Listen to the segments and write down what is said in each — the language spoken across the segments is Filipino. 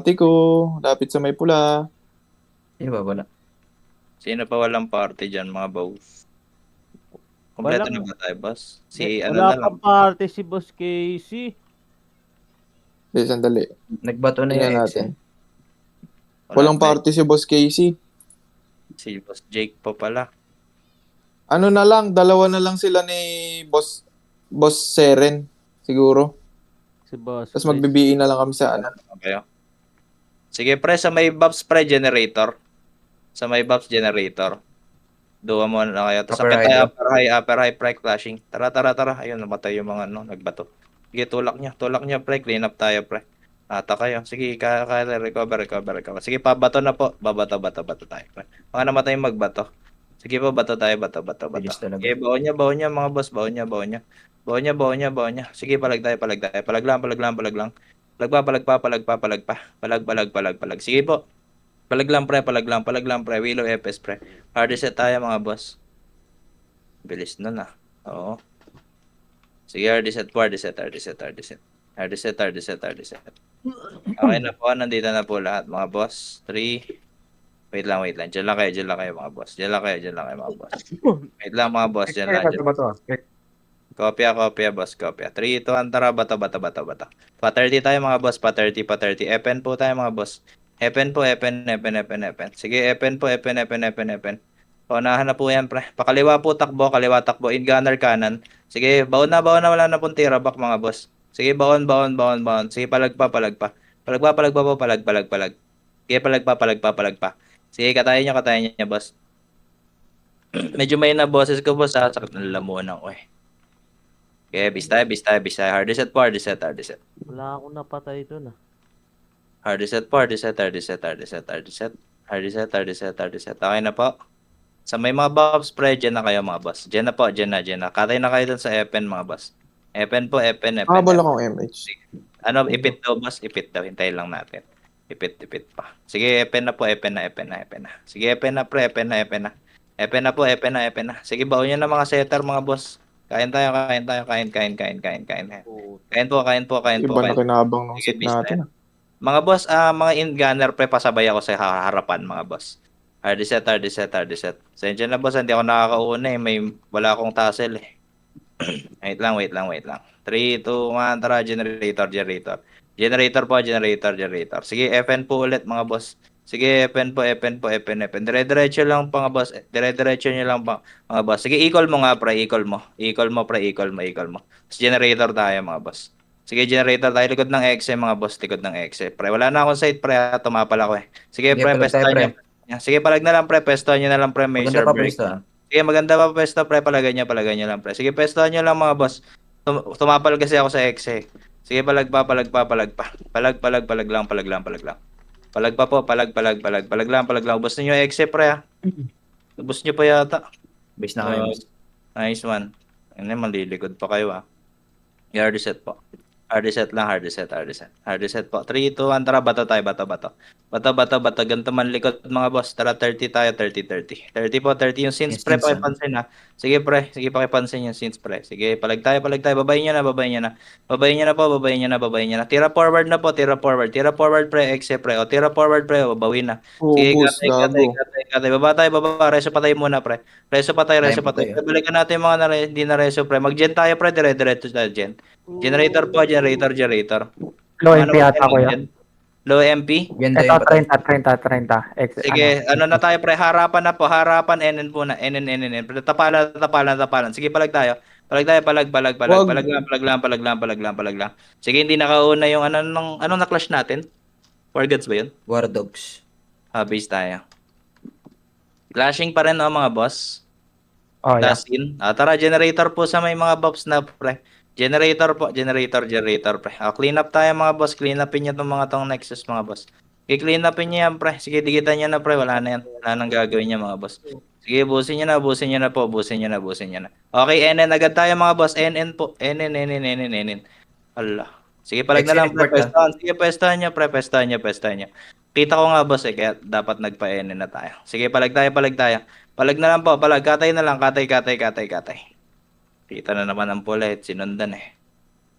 party ko. Lapit sa may pula. Sino ba wala? Sino pa walang party dyan, mga boss? Kompleto na Walang, ba tayo, boss? may, Si ano wala na lang. pang party si Boss Casey. Hindi, sandali. Nagbato na Tingnan yung ex natin. eh. Walang pa. party si Boss Casey. Si Boss Jake pa pala. Ano na lang, dalawa na lang sila ni Boss Seren. Siguro. Si Boss Tapos Chris. magbibiin na lang kami sa ano. Okay. Sige, pre, sa may Bobs pre generator. Sa may Bobs generator. Duwa mo na kayo. Tapos Upper akit high tayo, drop. upper high, pre, clashing. Tara, tara, tara. Ayun, namatay yung mga ano, nagbato. Sige, tulak niya. Tulak niya, pre. Clean up tayo, pre. Ata kayo. Sige, kaya recover, recover, recover. Sige, pabato na po. Babato, bato, bato tayo, pre. Mga namatay yung magbato. Sige po, bato tayo, bato, bato, bato. Bilis talaga. Sige, baon niya, mga boss. Baon niya, baon niya. Baon niya, baon niya, baon niya. Sige, palag tayo, palag tayo. Palag lang, palag lang, palag lang. Palag pa, palag pa, palag pa, palag pa. Palag, palag, palag, palag. Sige po. Palag lang, pre, palag lang, palag lang, pre. Willow FS, pre. Hard reset tayo, mga boss. Bilis nun ah. Oo. Sige, hard reset po, hard reset, hard reset, hard reset. Hard reset, hard reset, hard reset. Okay na po, nandito na po lahat, mga boss. 3. Wait lang, wait lang. Diyan lang kayo, mga boss. Diyan lang kayo, mga boss. Wait lang, mga boss. Diyan lang, diyan. Kopya, kopya, boss, kopya. 3, 2, 1, tara, bata, bata, bata, bata. Pa 30 tayo, mga boss. Pa 30, pa 30. Epen po tayo, mga boss. Epen po, epen, epen, epen, epen. Sige, epen po, epen, epen, epen, epen. Paunahan na po yan, pre. Pakaliwa po, takbo, kaliwa, takbo. In gunner, kanan. Sige, baon na, wala na pong tira back, mga boss. Sige, baon, baon, baon, baon. Sige, palag pa, palag pa. Palag pa, palag pa po, palag, palag, palag. Sige, palag pa, palag pa, palag pa. Sige, katayin niya, boss. Medyo may na boses ko, boss. Sakit ng lamunan ko eh. Okay, bis tayo. Hard reset po, hard reset, hard reset. Wala akong napatay dun ah. Hard reset po, hard reset, hard reset, hard reset, hard reset. Hard reset, hard reset, hard reset. Okay na po. Sa may mga buffs, pre, dyan na kayo, mga boss. Dyan na po, dyan na. Katay na kayo dun sa Epen, mga boss. Epen po, Epen, Epen, Habol Epen. akong MH. Ano, ipit daw, boss. Ipit daw. Hintayin lang natin. Ipit pa. Sige, Epen na po, Epen na. Sige, Epen na, pre, Epen na. Epen na po, Epen na. Sige, baon nyo na mga setter, mga boss. Kain tayo. Iba na kinabang ng Sige, set bis tayo. natin. Mga boss, mga in-gunner pre, pasabay ako sa harapan, mga boss. Hard reset, hard reset, hard reset. Sensya na, boss, hindi ako nakakauna eh. Wala akong tassel eh. Wait lang. 3, 2, 1, tara, generator. Generator po, generator. Sige, FN po ulit, mga boss. Sige, FN po. Dire-diretso lang, mga boss. Dire-diretso nyo lang, mga boss. Sige, equal mo nga, pre, equal mo. Equal mo. Tapos generator tayo, mga boss. Sige, generator tayo. Likod ng exe, mga boss. Likod ng exe. Pre, wala na akong sight, pre. Tumapal ako eh. Sige, Sige, pre, palag tayo, pestuhan pre. nyo. Sige, palag na lang, pre. Pestuhan nyo na lang, pre. May Maganda share pa break. pwesto ah. Sige, maganda pa pesto, pre. Palagay nyo lang, pre. Sige, pestuhan nyo lang, mga boss. Tumapal kasi ako sa exe. Sige, palag pa. Palag lang. Palag pa po, palag lang. Ubus niyo yung exe, pre, ah. Ubus niyo pa yata. Base na kami, boss. Nice one. Ano, malilikod pa kayo, ah. Hard reset po. Hard reset lang, hard reset po. 3, 2, 1, tara, bato tayo, bato. Ganito man likod, mga boss. Tara, 30 tayo, 30. 30 po, 30 yung sins, Yung pre, sins, ah. pakipansin, ha. Sige, pre, sige, pakipansin yung sins, pre. Sige, palag tayo. Babayin nyo na. Babayin nyo na. Tira forward na po, tira forward, pre, exe, pre. O, tira forward, pre, o, bawin na. Sige, Ubus, gago. katay. Baba tayo, reso patay muna, pre. Reso patay. Time patay, ah. Balikan natin yung mga hindi na reso, pre. Mag-gen tayo, pre, dire-diretso tayo, gen. Generator po, generator. Low Mga MP naman yata, tayo kuya. mag-gen. Low MP. Ganda Ito, yung patay. 30. Sige, ano na tayo pre, harapan na po, NN po na, NN. Tapalan. Sige, palag tayo. Wag. Palag lang. Sige, hindi nakauna yung anong na-clash natin? War Gods ba yun? War Dogs. Base tayo. Clashing pa rin, oh, mga boss. Oh, yeah. Last in. Tara, generator po sa may mga buffs na, pre. Generator po, pre. Clean up tayo, mga boss. Clean upin nyo itong mga tong Nexus, mga boss. I-clean upin nyo yan, pre. Sige, digitan nyo na, pre. Wala na yan. Wala nang gagawin niya, mga boss. Sige, busin nyo na po. Okay, NN agad tayo, mga boss. NN po. NN. Allah. Sige, palag na lang, Excellent pre. work, ah. Pestahan. Sige, pestahan nyo, pre. Pestahan nyo. Kita ko nga, boss, kaya dapat nagpa-NN na tayo. Sige, palag tayo. Palag na lang po, katay na lang, katay. Kita na naman ang pulit, sinundan eh.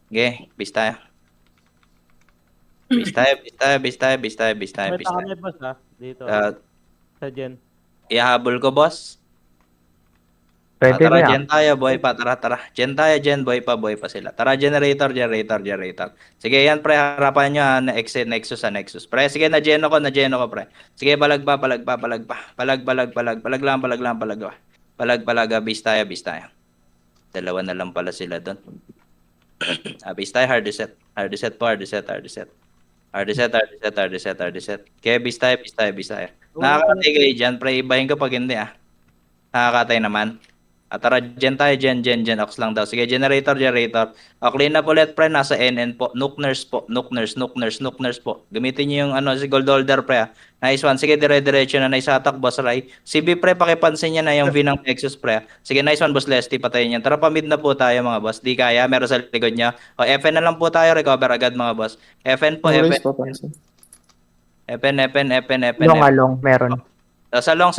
Okay, peace tayo. Base tayo, base tayo, base tayo, base tayo, base tayo, May base tayo. kami boss ha. Dito. Ah, Sa Jen. ihahabol ko, boss. Pwede Tara, ba yan? Gen tayo, boy pa. Tara, tara. Gen tayo, Gen, boy pa sila. Tara, generator, generator, generator. Sige, yan, pre. Harapan nyo, ha. Exit, Nexus, Nexus. Pre, sige, na-geno ko, pre. Sige, palag pa. Palag lang, palag. Base tayo, base tayo. Dalawa na lang pala sila doon. Base tayo, hard reset. Hard reset po, hard reset. Okay, base tayo. Nakakatay kayo dyan, pre. Ibahin ko pag hindi, ah. Nakakatay naman. Tara, Gen, Ox lang daw. Sige, generator. Clean up ulit, pre. Nasa NN po. Nuke nurse po. Gamitin niyo yung si gold holder, pre. Nice one. Sige, dire-diretso na. Nice attack, boss Rai. Si B, pre, pakipansin niya na yung V ng Nexus, pre. Sige, nice one, boss Lesty. Patayin niya. Tara, pamid na po tayo, mga boss. Di kaya, meron sa likod niya. O, FN na lang po tayo. Recover agad, mga boss. FN po, Raise FN. papansin. Long along, meron. Sa long,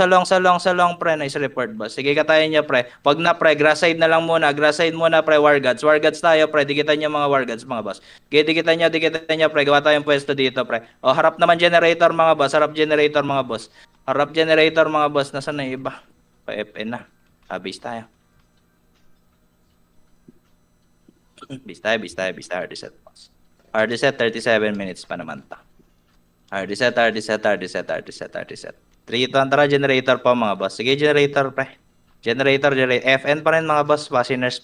pre, nice report, boss. Sige, katayin niya, pre. Pag na, pre, grass side na lang muna, pre, War Gods tayo, pre, dikitan niyo mga War Gods, mga boss. Okay, dikitan niyo, pre, gawa tayong pwesto dito, pre. O, harap naman generator, mga boss, harap generator, mga boss, nasaan na yung iba? Pa-FN na. Base tayo. Base tayo, hard reset, boss. Hard reset, 37 minutes pa naman ta. Hard reset. 3 tara, generator pa, mga boss. Sige, generator, pre. Generator. FN pa rin, mga boss. Fasteners.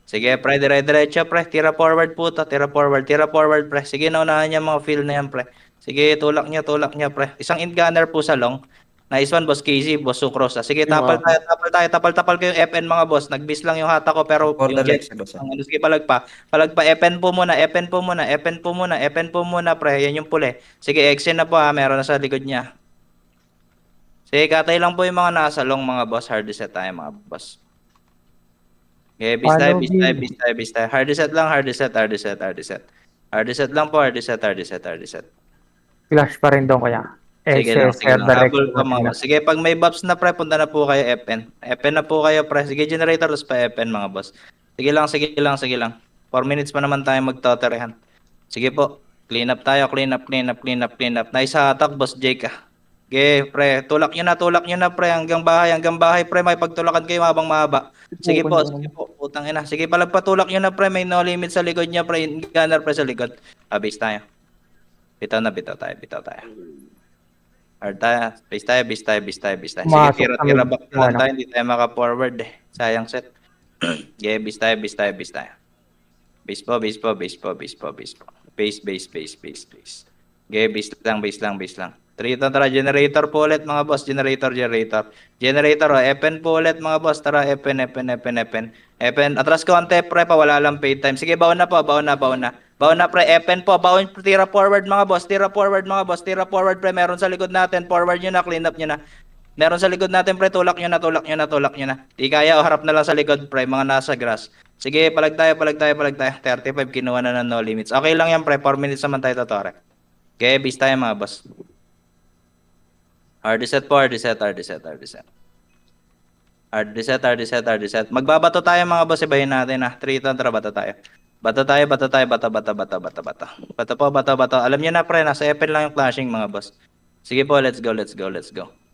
Sige, pre, dire-diretso, pre. Tira forward po to. Tira forward, pre. Sige, naunahan niya mga field na yan, pre. Sige, tulak niya, pre. Isang in gunner po sa long. Nice one, boss Casey, boss Sucros. Sige, tapal kayo yung FN, mga boss. Nagbis lang yung hata ko, pero For yung the jet, Lex, boss. sige, palag pa, FN po muna, pre. Yan yung puli. Sige, exit na po, ha. Meron na sa likod niya. Sige, katay lang po yung mga nasa long, mga boss. Hard reset tayo, mga boss. Okay, base tayo. Hard reset lang, hard reset. Hard reset lang po, hard reset. Flash pa rin doon kaya. Sige lang. direct. Habol pa, mga boss. Sige, pag may buffs na, pre, punta na po kayo FN. FN na po kayo, pre. Sige, generator, tapos pa FN, mga boss. Sige lang. 4 minutes pa naman tayo magtoterehan. Sige po. Clean up tayo, clean up. Nice attack, boss Jake, ah. Okay, pre. Tulak nyo na, pre. Hanggang bahay, pre. May pagtulakan kayo habang mahaba. Sige po. Putang ina. Sige, palagpatulak nyo na, pre. May no limit sa likod niya, pre. Gunner, pre, sa likod. Base tayo. Bitaw tayo. Hard tayo. Base tayo. Sige, Pumasok tira kami. back lang tayo. Hindi tayo maka-forward, eh. Sayang set. Okay, base tayo. Base po. Base. Okay, base lang. Tara, generator po ulit, mga boss. Generator. FN po ulit, mga boss. Tara, FN. Atras ko ante, pre, pa wala lang pay time. Sige, baon na, pre, FN po. Tira forward, mga boss. Tira forward, pre. Meron sa likod natin. Forward nyo na, clean up nyo na. Meron sa likod natin, pre. Tulak nyo na. Di kaya, harap na lang sa likod, pre. Mga nasa grass. Sige, palag tayo. 35, kinuha na ng no limits. Okay lang yan, pre. 4 minutes naman tayo, Totore. Okay, base tayo, mga boss. Hard reset. Magbabato tayo, mga boss. Ibahin natin, 3 tara, bato tayo. Bato. Bato. Alam niyo na, pre, nasa FN lang yung flashing, mga boss. Sige po, let's go.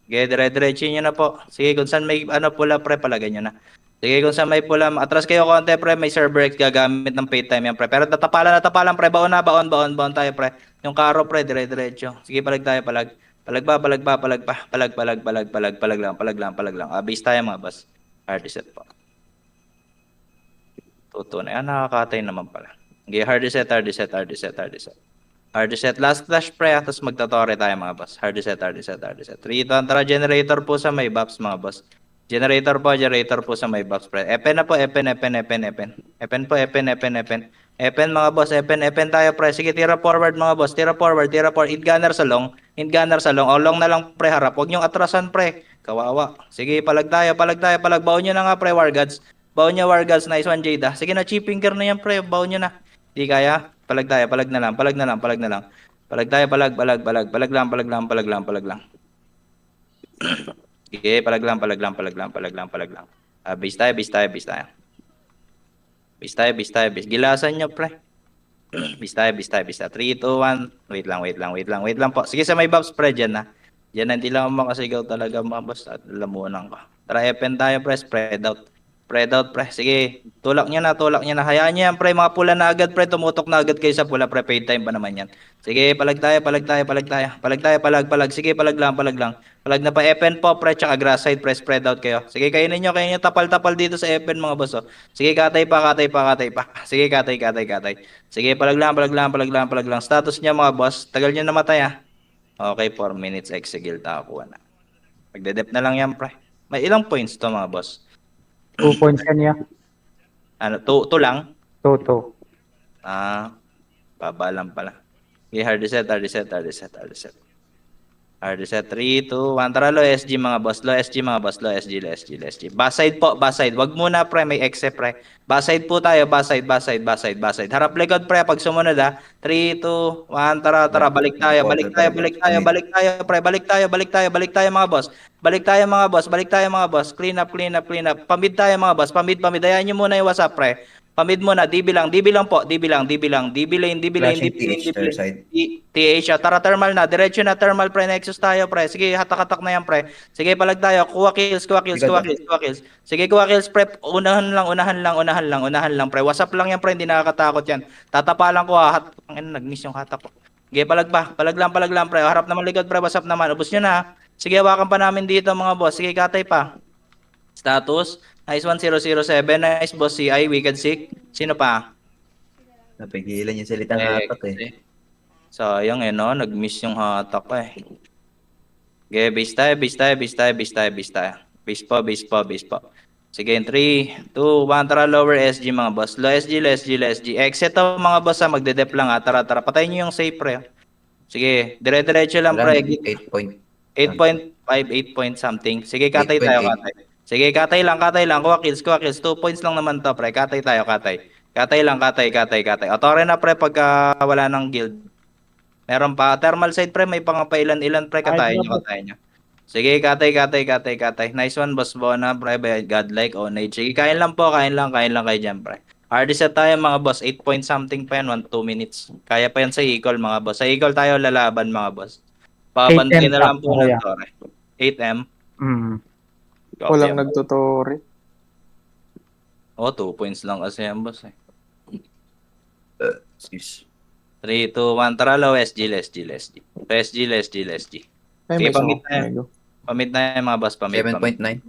Okay, dire-diretso nyo na po. Sige, kung saan may pula, pre, palagay nyo na. Sige, kung saan may pula, atras kayo konti, pre, may server X gagamit ng pay time yan, pre. Pero natapalan, pre, baon tayo, pre. Yung karo, pre, dire-diretso. Sige, palag tayo. Palag lang. Base tayo, mga boss. Hard reset po. Tuto na yan, nakakatay naman pala. Okay, hard reset. Last flash, pre, tapos magtotore tayo, mga boss. Hard reset. 3 tara, generator po sa may buffs, mga boss. Generator po sa may buffs, pre. FN na po, FN po, FN, mga boss. FN tayo, pre. Sige, tira forward, mga boss. Tira forward. In gunner sa long. O long na lang, pre, harap. Huwag niyong atrasan, pre. Kawawa. Sige, palag tayo. Baon nyo na nga, pre, War Gods. Nice one, Jada. Sige na, chip finger na yan, pre. Baon nyo na. Di kaya? Palag na lang. Palag tayo, palag lang. Okay, palag lang. Base tayo. Gilasan nyo, pre. Bis tayo. 3, 2, 1. Wait lang po. Sige, sa may buffs pre, dyan na. Dyan na, hindi lang ako makasigaw talaga mga boss. At lamunan ko. Tara, FN tayo pre, spread out. Spread out pre. Sige, tulak niya na. Hayaan niya yan pre, mga pula na agad pre. Tumutok na agad kayo sa pula pre. Paid time pa naman yan. Sige, palag tayo. Palag. Sige, palag lang. Palag na pa FN po pre, tsaka grass side pre, spread out kayo. Sige, kainin nyo. Tapal-tapal dito sa FN mga boss. Oh. Sige, katay pa. Sige, katay. Sige, palag lang. Status niya mga boss. Tagal niya namatay ah. Okay, 4 minutes exegil nakakuha na. Magde-dep na lang yan, pre. May ilang points to mga boss? 2 points yan niya. Ano, 2 lang? 2. Ah, baba lang pala. Okay, hard reset. Hard reset, 3, 2, 1. Tara, low SG mga boss. Low SG. Baside po. Wag muna, pre. May exe, pre. Baside po tayo. Baside. Harap likod, pre. Pag sumunod, ha. 3, 2, 1. Tara. Balik tayo, pre. Balik tayo, mga boss. Balik tayo, mga boss. Clean up. Pamid tayo, mga boss. Pamid. Ayan nyo muna yung WhatsApp, pre. Pamid muna, DB lang po. DB lane. Flashing TH, third side. TH, tara thermal na. Diretso na thermal pre. Nexus tayo pre. Sige, hatak-hatak na yan pre. Sige, palag tayo. Kuha kills. Sige, kuha kills pre. Unahan lang pre. WhatsApp lang yan pre. Hindi nakakatakot yan. Tatapalan ko ha. Nag-miss yung hatak ko. Sige, palag pa. Palag lang pre. Harap naman likod pre. WhatsApp naman. Ubus nyo na. Sige, hawakan pa namin dito mga boss. Sige, katay pa. Status. Nice 1007. Nice boss CI. Wicked Sick. Sino pa? Napigilan yung salita ng hatak eh. Sayang no, nag-miss yung hatak ko eh. Okay, base tayo. Base po. Sige, 3, 2, 1, tara lower SG mga boss. Low SG. Exit to mga boss ha, magde-dep lang ha. Tara, patayin nyo yung safe pre. Sige, dire-diretso lang pre. 8 point. 8.5, 8 point something. Sige, katay tayo, 8.8. katay. Sige, katay lang. Kuha kills. 2 points lang naman to, pre. Katay tayo. Katay lang. Otore na, pre, pagka wala ng guild. Meron pa. Thermal side, pre. May pangapailan-ilan, pre. Katayin nyo. Sige, katay. Nice one, boss Bona, pre. Godlike, onage. Sige, kain lang kayo dyan, pre. RD set tayo, mga boss. 8 point something pa yan. 1-2 minutes. Kaya pa yan sa Eagle, mga boss. Sa Eagle tayo lalaban, mga boss. Pabantay 8M na lang po pa, ng tore. 8M. Walang nagtutori. 2 points lang kasi yan, boss eh. Excuse. 3, 2, 1. Tara, low SG. Ay, Sige, may pamit smoke. tayo. Nego. Pamit na yung mga boss. Pamit. 7.9.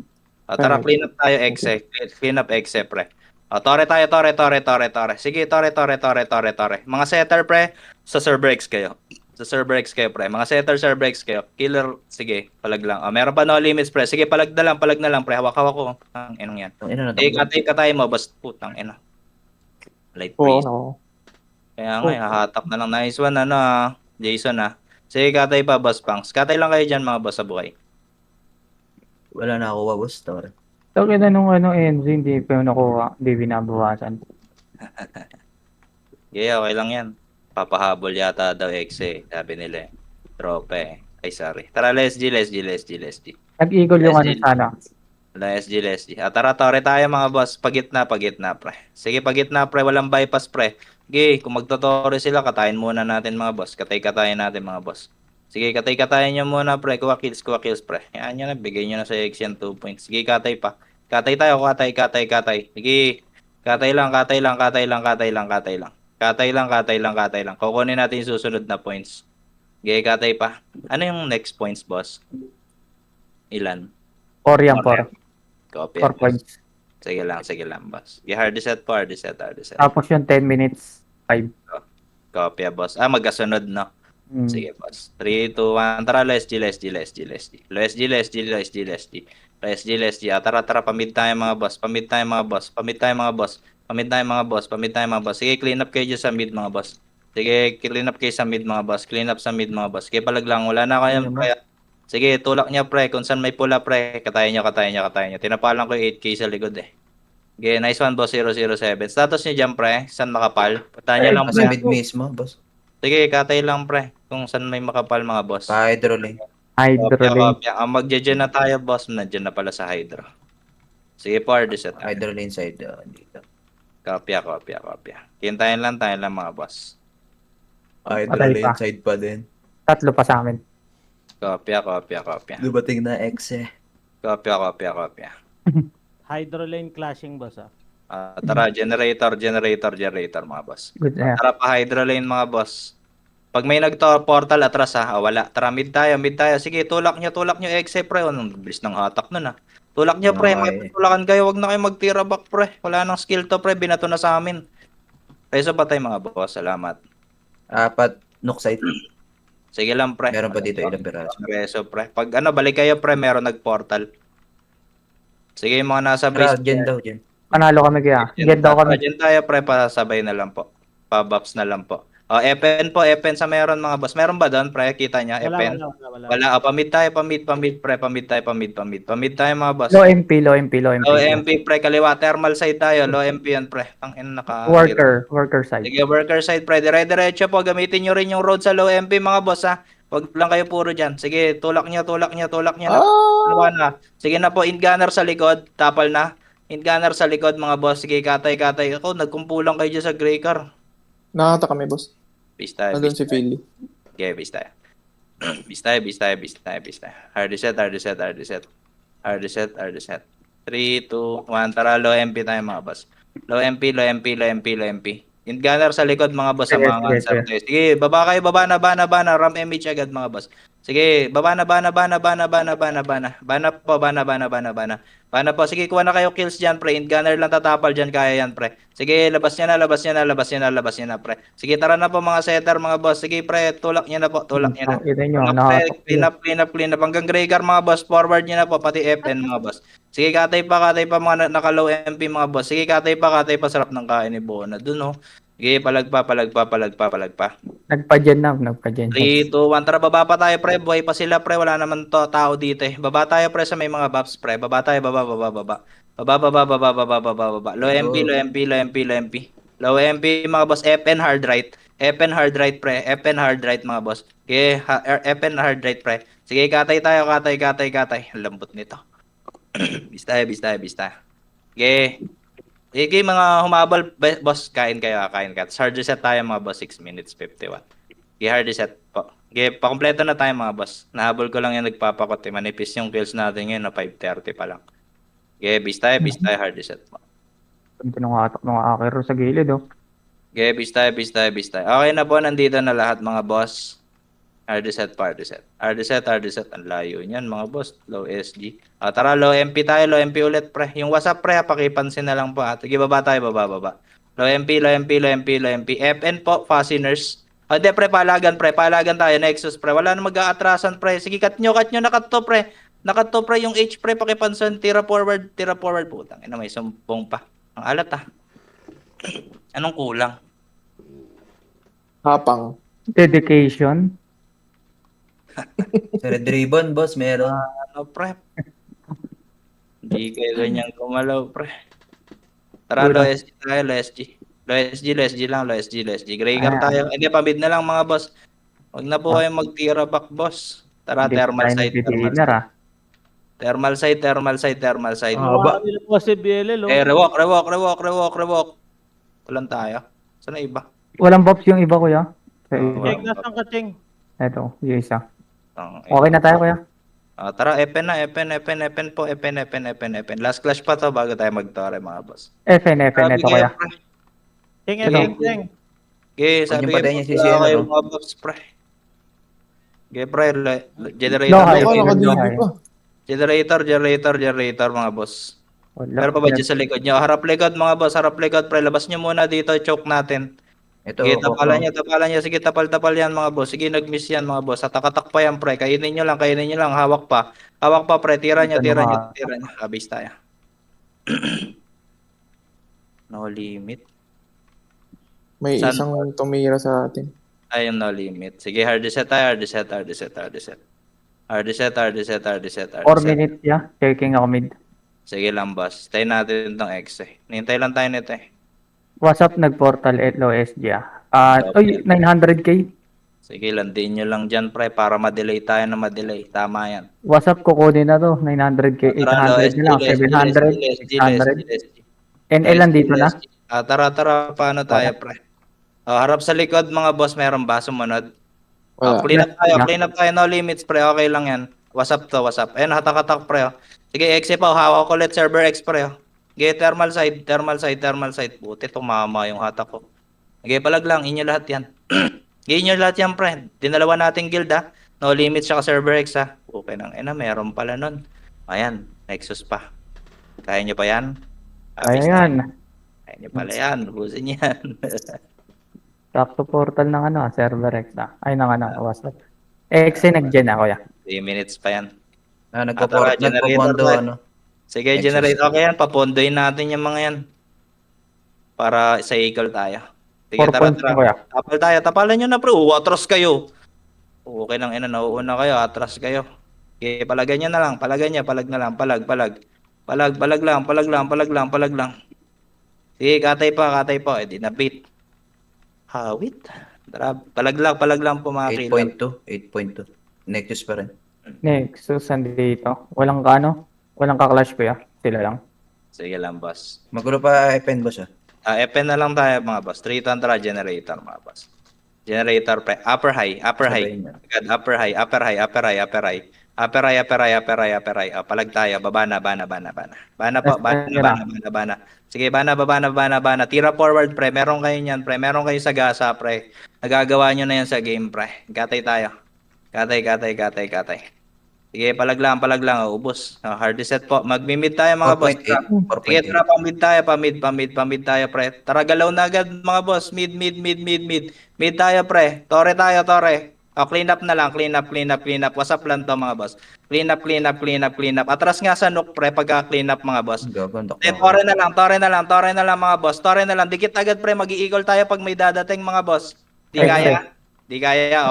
Tara, clean up tayo, exe. Clean up, exe, pre. Tore tayo, tore. Sige, tore. Mga setter, pre, sa server X kayo. Pre. Mga setter, server X kayo. Killer, sige, palag lang. Meron pa no limits, pre. Sige, palag na lang, pre. Hawak-hawak ko. Ang inong yan. Ang ina na Sige, katay mo, boss. Putang ina. Light Oo, freeze. no. Kaya nga, hahatak na lang. Nice one, Jason, Sige, katay pa, boss Pangs. Katay lang kayo dyan, mga boss sa buhay. Wala na ako boss. Tore. So, kita nung NZ, hindi pa yung nakuha. Hindi binabawasan. Yeah, okay lang yan. Papahabol yata daw exe, sabi nila eh. Trope eh. Ay, sorry. Tara, let's G. Nag-eagle yung SG. sana. Let's G. Tara, tore tayo mga boss. Pagitna, pre. Sige, pagitna, pre. Walang bypass, pre. Sige, kung magtotore sila, katayin muna natin mga boss. Katayin natin mga boss. Sige, katayin nyo muna, pre. Kuha kills, pre. Yan nyo na, bigay nyo na sa X yan 2 points. Sige, katay pa. Katay tayo, katay. Sige, katay lang. Kukunin natin yung susunod na points. Sige, katay pa. Ano yung next points, boss? Ilan? 4 yan, 4. Copy. 4 points. Sige lang, boss. Sige, hard reset po. Tapos yung 10 minutes, 5. Copy, boss. Magkasunod, no? Sige, boss. 3, 2, 1. Tara, let's G. Tara, pamid tayo mga boss. Sige, clean up kayo dyan sa mid, mga boss. Clean up sa mid, mga boss. Sige, palag lang. Wala na kayong kaya. Sige, tulak niya, pre. Kung saan may pula, pre. Katayin nyo. Tinapalan ko yung 8K sa likod, eh. Okay, nice one, boss 007. Status niyo dyan, pre. Saan makapal? Patahan niyo lang, Nasa pre. mid mismo boss. Sige, katay lang, pre. Kung saan may makapal, mga boss. Hydro lane. Hydro. Magja-gen na tayo, boss. Nandiyan na pala sa Hydro. Sige po, RD set. Hydro lane side. Dito. Kopya. Hintayin lang tayo lang mga boss. Hydro Patay lane pa. side pa din. 3 pa sa amin. Kopya. Dumating na X eh. Kopya. Hydro lane clashing, boss, ah. Tara, generator mga boss. Good na. Tara pa hydro lane mga boss. Pag may nagto-portal atras ha, wala. Tara mid tayo. Sige, tulak nyo exe pre. Anong bilis ng hatak nun ha. Tulak nyo pre, Okay. tulakan kayo. Wag na kayo magtira back pre. Wala nang skill to pre, binato na sa amin. Peso patay mga boss, salamat. 4 nook side. Sige lang pre. Meron pa dito ilang piraso. Peso pre. Pag balik kayo pre, meron nag-portal. Sige yung mga nasa Tara, base. Gen daw, Gen. Panalo kami kaya. Get daw kami. Diyan tayo pre, pasabay na lang po. Pa-buffs na lang po. Epen sa meron mga boss. Meron ba doon pre? Kita niya, Epen? Wala. Pamid tayo pre. Pamid tayo mga boss. Low MP, low MP, low MP. Low MP pre, kaliwa thermal side tayo. Low MP yan pre. Ang naka Worker side. Sige, worker side pre. Dire-diretso po. Gamitin nyo rin yung road sa low MP mga boss ha. Wag lang kayo puro dyan. Sige, tulak nyo. Ah! Na. Sige na po, in-gunner sa likod. Tapal na. In-gunner sa likod mga boss. Sige, katay. Ako, nagkumpulang kayo dyan sa gray car. Nakata kami, boss. Bis tayo. Nandun si Philly. Okay, bis tayo. Bis tayo. Hard reset. 3, 2, 1. Tara, low MP tayo mga boss. Low MP. Yung gunner sa likod mga boss sa Sige, mga sige, answer test. Sige, baba kayo, baba na. Ram MH agad mga boss. Sige, baba na. Bana po. Sige, kuha na kayo kills dyan, pre. Gunner lang tatapal dyan, kaya yan, pre. Sige, labas niya na, pre. Sige, tara na po mga setter, mga boss. Sige, pre, tulak niya na po. Ito nyo, Clean up. Hanggang Greygar, mga boss. Forward niya na po, pati FN, mga boss. Sige, katay pa mga naka-low MP, mga boss. Sige, katay pa. Sarap ng kain ni Bona. Dun, oh. Sige, palagpa. Nagpa-gen. 3, 2, 1. Tara, baba pa tayo, pre. Buhay pa sila, pre. Wala naman tao dito, eh. Baba tayo, pre, sa may mga buffs, pre. Baba tayo, baba. Baba. Low MP. Low MP, mga boss. FN hard right, pre. FN hard right, mga boss. Okay, FN hard right, pre. Sige, katay tayo. Ang lambot nito. Bis tayo. Okay. Sige, mga humabol, boss. Kain kayo. Hard reset tayo, mga boss. 6 minutes, 51. Okay, hard reset po. Okay, pakompleto na tayo mga boss. Nahabol ko lang yung nagpapakot. Manipis yung kills natin ngayon na 5:30 pa lang. Okay, bis tayo, hard reset po. Ito nung hatak ng akero sa gilid, oh. Okay, bis tayo. Okay na po, nandito na lahat mga boss. Hard reset. Ang layo niyan mga boss. Low SG. Tara, low MP tayo. Low MP ulit, pre. Yung WhatsApp, pre, pakipansin na lang po. Sige, baba tayo, baba. Low MP. FN po, fasteners. Hindi, pre, palagan tayo. Nexus, pre. Wala na mag-aatrasan, pre. Sige, cut nyo. Nakat to, pre. Yung H, pre, pakipansin. Tira forward. Putang ina, may sumpong pa. Ang alat, ah. Anong kulang? Hapang. Dedication. Sa Red Ribbon, boss, meron. Pre? Hindi kayo ganyan gumalaw, pre. Tara, low SG tayo, low SG. Greygar tayo. Hindi, pamid na lang mga boss. Huwag na po kayo magtira back, boss. Tara, thermal side. Thermal side. Haba. Nila po si BLL, oh. Rewalk. Walang tayo. Saan na iba? Walang buffs yung iba, kuya. Cheng, nasaan ka, Cheng? Ito, yung isa. Okay na tayo, kuya. Tara, FN po. Last clash pa to bago tayo mag-tore, mga boss. FN, ito, kuya. Cheng, Okay, sabi Huwag niyo patayin ko, yung CCN, ano? mga buffs, pre. Okay, pre, generator. No, Ako, Ay, nakadibi ay. pa. Generator, mga boss. Pero pa ba dyan sa likod nyo? Harap likod, mga boss. Pre. Labas nyo muna dito. Choke natin. Ito, Sige, tapalan nyo. Sige, tapal yan, mga boss. Sige, nag-miss yan, mga boss. Atatak pa yan, pre. Kainin nyo lang. Hawak pa, pre. Tira nyo. Abis tayo. No limit. May Saan? isang tumira sa atin. Ayun, no limit. Sige, hard reset tayo. Hard reset. 4 minutes, yeah. Checking ako mid. Sige lang, boss. Tayo natin itong X, eh. Nintay lang tayo nito, eh. WhatsApp nag-portal at low SG, ah. 900k. Sige, landin nyo lang dyan, pre, para ma-delay tayo na ma-delay. Tama yan. WhatsApp kukunin na to. 900k, 800 na lang. 700, 600. NL lang dito na. Tara, paano tayo, pre? Harap sa likod, mga boss, meron ba sumunod? Wala. Clean up tayo, no limits, pre. Okay lang yan. What's up to, what's up? Ayun, hatak-hatak, pre. Sige, X pa, hawak ko ulit, server X, pre. Sige, thermal side. Buti, tumama yung hatak ko. Sige, palag lang, inyo lahat yan. Inyo lahat yan, pre. Dinalawa nating guild, ha. No limits, tsaka server X, ha. Okay nang, meron pala nun. Ayan, Nexus pa. Kaya nyo pa yan? Kaya yan. Kaya nyo pala yan, busin yan. Sakto portal ng server X Ay, ng WhatsApp. X nag-gen ako, ya. 3 minutes pa yan. Nagpo-pondo, Generator, Sige, Nexus. generate. Okay yan, papondoyin natin yung mga yan. Para sa eagle tayo. Sige, 4 points tara. ko, ya. Tapal tayo. Tapalan nyo na, bro. Atras kayo. Okay lang, nauuna kayo. Atras kayo. Okay, palagan nyo na lang. Palag na lang. Palag lang. Sige, katay pa. Di na beat. Hawit. Tara, palag lang po mga kilo. 8.2. Nexus pa rin. Nexus, andito. Walang ka-clash ko, ya. Sila lang. Sige lang, boss. Magulo pa FN, boss, ah. FN na lang tayo, mga boss. 3 tantra generator, mga boss. Generator pre. Upper high. Sabayin niya. Agad, upper high. Palag tayo. Bana po. Bana. Sige, bana. Tira forward, pre. Meron kayo niyan, pre. Meron kayo sa gasa, pre. Nagagawa nyo na yan sa game, pre. Katay tayo. Katay. Sige, palag lang. Ubos. Hard reset po. Magmi-mid tayo, mga boss. 4.8. Sige, tara, pamid tayo, pre. Tara, galaw na agad, mga boss. Mid. Mid tayo, pre. Tore tayo. Clean up na lang. Clean up. Wasap lang to, mga boss. Clean up. Atras nga sa nook, pre, pagka clean up, mga boss. Gaganda Tore na lang, mga boss. Tore na lang. Dikit agad, pre. Mag-i-eagle tayo pag may dadating, mga boss. Di kaya.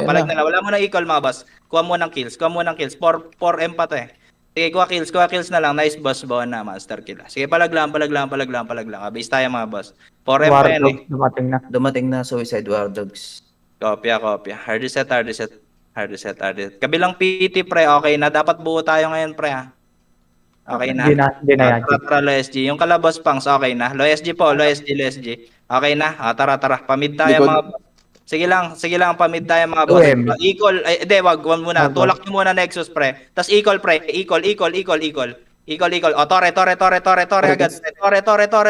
Palag na lang. Wala mo nang equal, mga boss. Kuha mo ng kills. 4M pa to, eh. Sige, kuha kills na lang. Nice, boss. Bawa na, master kill. Sige, palag lang. Base tayo, mga boss. 4M pa yan, eh. Dumating na. Dumating na Suicide War Dogs. Kopya. Hard reset. Kabilang PT, pre. Okay na. Dapat buo tayo ngayon, pre, ha. Okay na. Hindi na yan. Tara, low SG. Yung kalabos pangs, okay na. Low SG po. Okay na. Tara. Pamid tayo, Likod. mga boss. Sige lang, pamid tayo, mga boss. 2M. Equal, wag muna. Tulak nyo muna Nexus, pre. Tas equal, pre. Equal. O, tore agad.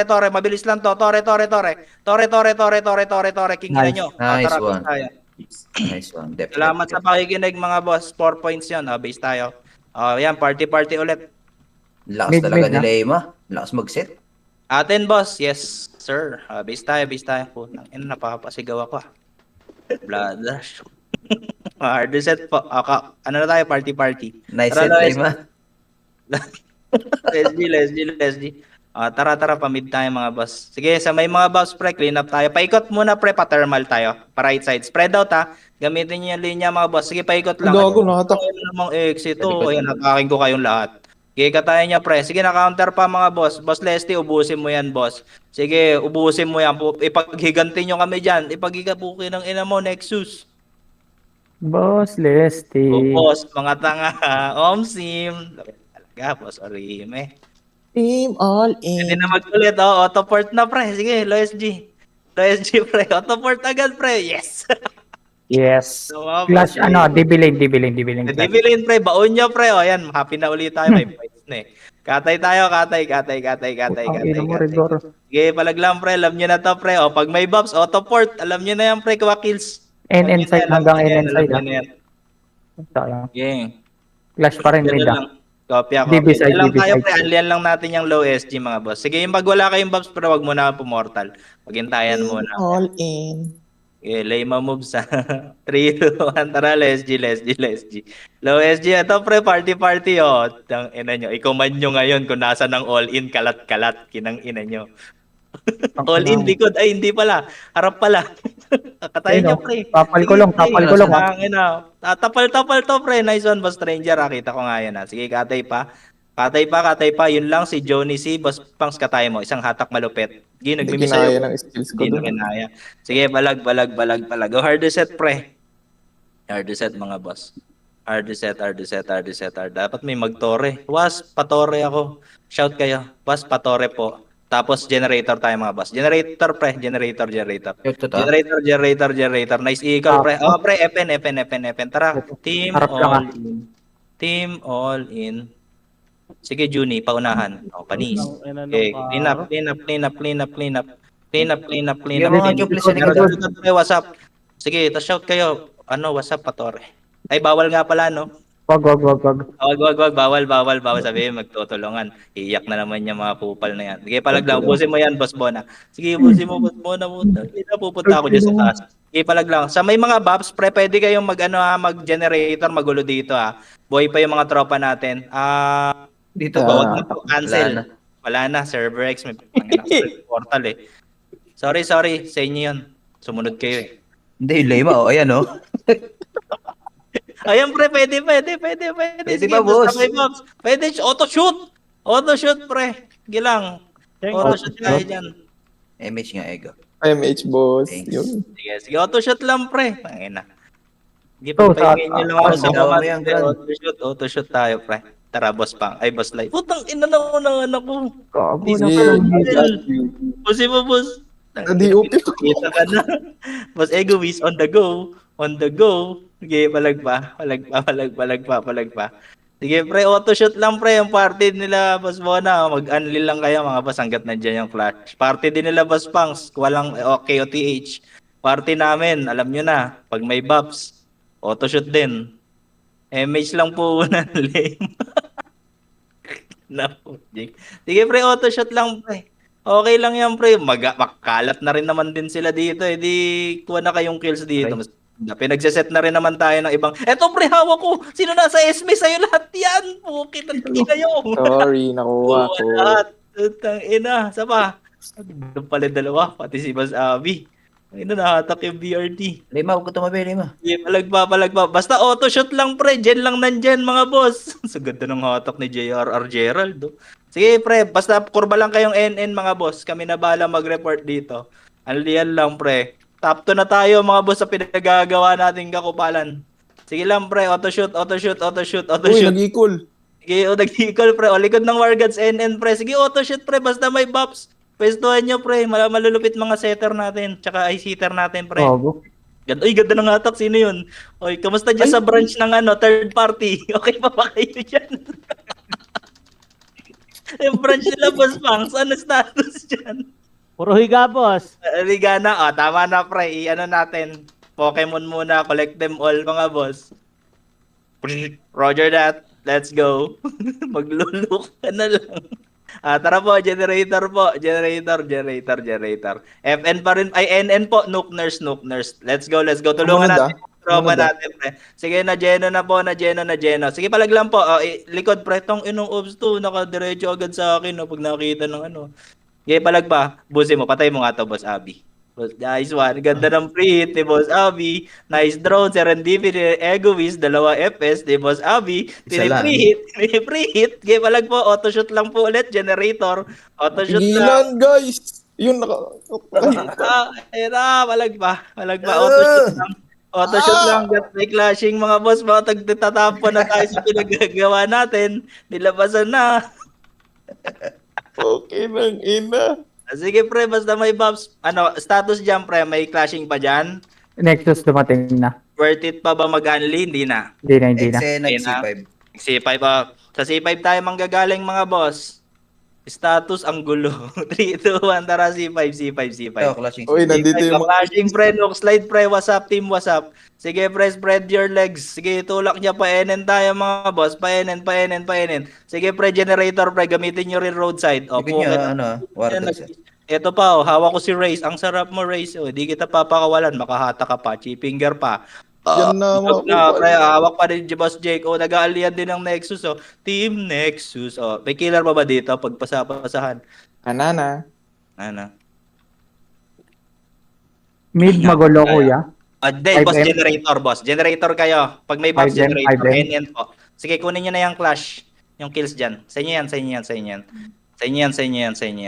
Tore. Mabilis lang to. Tore. King na Nice. nyo. Nice Tara, one. base tayo. Nice one. Def. Salamat sa pakikinig, mga boss. 4 points yun. Base tayo. Yan, party ulit. Lakas Mid, talaga mid, nila, Ema. Lakas mag-set. Atin, boss. Yes, sir. Base tayo. Putang ina, napapasigaw ako. Blood rush. Hard reset po. Ano na tayo? Party. Nice Tara, set, guys. Ema. Leslie. Tara, pamid tayo, mga boss. Sige, sa may mga buffs, pre, clean up tayo. Paikot muna, pre, pa-thermal tayo. Pa-right side. Spread out, ha. Gamitin niyo yung linya, mga boss. Sige, paikot lang. Gago, nakatak. Ano namang exit to? Ayan, nakaking ko kayong lahat. Sige, katayin niya, pre. Sige, na-counter pa, mga boss. Boss Leslie, ubusin mo yan, boss. Sige, ubusin mo yan. Ipaghiganti nyo kami dyan. Ipaghigapukin ng ina mo, Nexus. Boss Lesty. Boss, mga tanga. Omsim. Talaga, boss Orime. Team all Hindi in. na mag-ulit. Auto-port na, pre. Sige, low SG, pre. Auto-port agad, pre. Yes. Yes. Tumama, Clash, pre. Dibilin. Dibilin, pre. Baon nyo, pre. Ayan, happy na ulit tayo. May points na, eh. Katay tayo. Ang ina mo, Rigor. Sige, palag lang, pre. Alam nyo na to, pre. Pag may buffs, auto-port. Alam nyo na yan, pre. Kuha kills. NN side hanggang NN side. Alam nyo na yan. Sayang. Okay. Clash pa rin Ganun mid, lang. Kopya. DB side, Yan lang DB tayo, side. pre. Anlian lang natin yung low SG, mga boss. Sige, yung pag wala kayong buffs, pero wag muna pumortal. Paghintayan Team muna. all in. Okay, lay moves, ha. 3, 2, 1. Tara, SG. Low SG. Ito, pre, party. Tang ina nyo. Ikuman nyo ngayon kung nasa ng all-in, kalat. Kinang ina nyo. All-in, likod. Ay, hindi pala. Harap pala. Katayin nyo, pre. Tapal ko lang. Tapal to, pre. Nice one, boss stranger. Kita ko nga yan, ha. Sige, katay pa. Yun lang, si Johnny C. Boss Pangs, katay mo. Isang hatak malupit. Hindi Nagmimisayo. kinaya ng skills ko Hindi na doon. kinaya. Sige, balag. O, hard reset, pre. Hard reset, mga boss. Hard reset. Dapat may magtore. Was, patore ako. Shout kayo. Was, patore po. Tapos generator tayo mga boss. Generator pre, generator. Ito to. Generator. Nice eagle pre. Oh pre, FN. Tara, team Harap lang, all in. Team all in. Sige, Juni, paunahan. Oh, panis. Ang ina nung Okay, karo. clean up. Yung mga jobless sa likod. What's up? Sige, shout kayo. Ano, what's up, Patore? Ay, bawal nga pala, no? Wag. Wag, bawal sabihin, magtutulungan. Iyak na naman yung mga kupal na yan. Sige, palaglang, ubusin mo yan, Boss Bona. Sige, ubusin mo, Boss Bona. Hindi na pupunta ako dyan sa taas. Sige, palaglang. Sa may mga buffs, pre, pwede kayong mag-generator, magulo dito, ha. Buhay pa yung mga tropa natin. Dito Ah, ba? Wag na po, cancel. Wala na, server X, may portal eh. Sorry, sa inyo yun. Sumunod kayo eh. Hindi, yung lema. Oh, ayan, oh. Ayan pre, pwede. Pwede Sige, ba, boss? basta may mobs. Pwede, auto shoot pre. Sige lang. Cheng, Auto shoot tayo dyan. MH nga, ego. MH boss. Thanks. Yun. Sige, auto shoot lang pre. Tangina. Sige, Oh, pagpahingin nyo lang ako sa gawa mo mga yan, Gran. auto shoot tayo pre. Tara, boss pang. Ay, boss live. Putang ina na ako ng anak ko. Gago Sige. na. Pusi mo, boss. Na-DOP ako. Kita ka na. Boss Egoist on the go. Sige, palag pa. Sige, pre, auto shoot lang, pre. Yung party nila, Boss Bona. Mag-unleal lang kayo, mga boss, hanggat nandiyan yung flash. Party din nila, Boss Pangs. Walang KOTH. Party namin, alam nyo na. Pag may buffs, auto shoot din. MH lang po una, lame. Naku, Jake. Sige, pre, auto shoot lang, pre. Okay lang yan, pre. Makalat na rin naman din sila dito. Eh, di kuha na kayong kills dito. Mas, pinagsiset na rin naman tayo ng ibang. Eto, pre, hawak ko. Sino nasa SB? Sa'yo lahat yan. Pukit ang kayo. Sorry, nakuha ko. Lahat. Utang ina. Saba. Doon pala dalawa. Pati si Bas Abby. Ayun na, nahatak yung BRT. Lema, huwag ko tumabi, lema. Palagpa. Basta auto shot lang, pre. Jen lang nandyan, mga boss. Sa ganda ng hatak ni JRR Gerald. Oh. Sige, pre. Basta kurba lang kayong NN, mga boss. Kami na bahala mag-report dito. Alian lang, pre. Top 2 na tayo, mga boss, sa pinagagawa nating kakupalan. Sige lang, pre. Auto shoot. Uy, nag-equal. Sige, nag-equal, pre. O, likod ng Wargods, NN, pre. Sige, auto shoot, pre. Basta may buffs. Pwestuhan nyo, pre. Malulupit mga setter natin. Tsaka ay sitter natin, pre. Gago. Ganda ng hatak. Sino yun? Oy, kamusta dyan sa branch ng third party? Okay pa ba kayo dyan? Yung branch nila, Boss Pangs, ano status dyan? Puro higa, boss. Ligana, tama na, pre. I-ano natin. Pokemon muna. Collect them all, mga boss. Roger that. Let's go. Maglulok ka na lang. Tara po, generator po. Generator. FN pa rin. Ay, NN po. Nook nurse. Let's go. Tulungan Sumunod, natin. Tropa natin, pre. Sige, na Geno. Sige, palaglang po. Likod, pre. Tong inong obs to. Nakadiretso agad sa akin. Pag nakita ng ano. Sige, palag pa. Busin mo. Patay mo nga to, Boss Abby. Nice one. Ganda ng free hit ni Boss Abby. Nice drone. Serendipity. Egoist. 2 FS ni Boss Abby. Isa lang. Free hit. Sige, palag po. Auto shoot lang po ulit. Generator. Auto shoot lang. Pigilan, guys. Yun, Palag pa. Auto shoot lang. Auto shoot lang. May clashing, mga boss. Mga tagtatapon na tayo sa pinagagawa natin. Nilabasan na. Okay nang ina. Sige, pre. Basta may buffs. Status dyan, pre. May clashing pa dyan. Nexus dumating na. Worth it pa ba mag-unli? Hindi na. Hindi na. Nag-C5. C5 pa. Sa C5 tayo manggagaling, mga boss. Status ang gulo. 3, 2, 1. Tara, C5. Ito, clashing. Uy, nandito yung mga... Flashing, pre. Look, slide, pre. What's up, team? What's up? Sige, pre. Spread your legs. Sige, tulak niya. Paenen tayo, mga boss. Paenen. Sige, pre. Generator, pre. Gamitin nyo rin roadside. Sige nyo, Wardogs. Ito pa, hawak ko si Race. Ang sarap mo, Race. Di kita papakawalan. Makahata ka pa. Finger pa. Yan na, mga Pre, hawak pa rin si Boss Jake. Nag-aalian din ng Nexus. Team Nexus. May killer pa ba dito? Pagpasahan. Anana. Ano? Mid magulo, kuya. Then, boss, 5M. boss. Generator kayo. Pag may boss 5M, generator, 5M. NN po. Sige, kunin nyo na yung clash. Yung kills dyan. Sa inyo yan,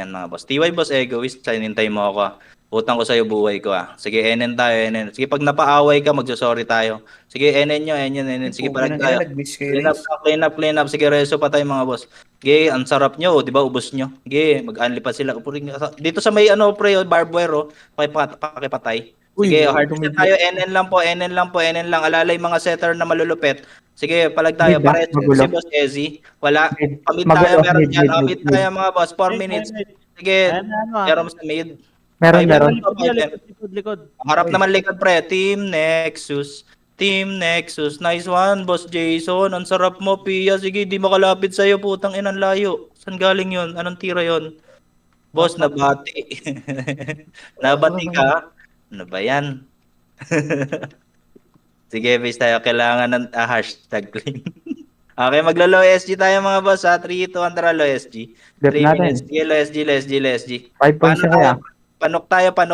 mga boss. TY, boss, Egoist. Hinintay mo ako. Utang ko sa'yo buhay ko ah. Sige, enen tayo, enen. Sige, pag napaaway ka, magsosorry tayo. Sige, enen nyo, enen. Sige, palag tayo. Nag-miss kayo, Clean up Race. na, clean up. Sige, reso pa tayo mga boss. Sige, ang sarap nyo, oh, di ba? Ubos nyo. Sige, mag-unli pa sila. Dito sa may ano, pre, oh, barbed wire, oh. Pakipatay. Sige, Uy, hard reset tayo. Enen lang po. Alalay mga setter na malulupit. Sige, palag tayo. Mid, Pare, magulo. si Boss Ezzy. Wala. Mid, Pamid magulo, tayo, meron mid, dyan. mid, Mid mid. tayo mga boss. 4 minutes. Sige, Ayan na ano ah. meron sa mid. Meron, 5 meron. minutes. Likod. Harap naman likod pre, Team Nexus, nice one, Boss Jason. Ang sarap mo, Pia. Sige, di makalapit sa'yo, putang inang layo. Saan galing yun? Anong tira yun? Boss, nabati. Nabati ka? Ano ba yan? Sige, base tayo. Kailangan ng hashtag clean. Okay, maglo-low SG tayo mga boss ha. 3, 2, 1, tara low SG. Dep 3 natin. minutes. Sige, low SG. 5 points Paano siya. tayo? Panok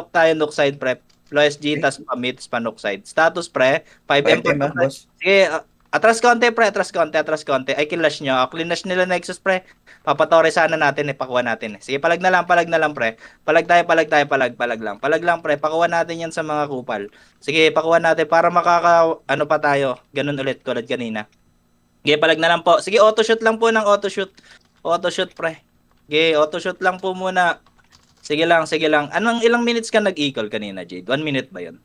tayo, Nook side prep. Low SG, tas pamit, panok side. Status pre, 5M 5M ah, boss. Sige, atras konti. Ay, kilash nyo. Klinash nila Nexus pre. Papatore sana natin pakuha natin Sige, palag na lang pre. Palag lang pre. Pakuha natin yan sa mga kupal. Sige, pakuha natin para ano pa tayo. Ganun ulit tulad kanina. Sige, palag na lang po. Sige, auto shoot lang po ng auto shoot. Auto shoot pre. Sige, auto shoot lang po muna. Sige lang. Ilang minutes ka nag-equal kanina, Jade? 1 minute ba yun?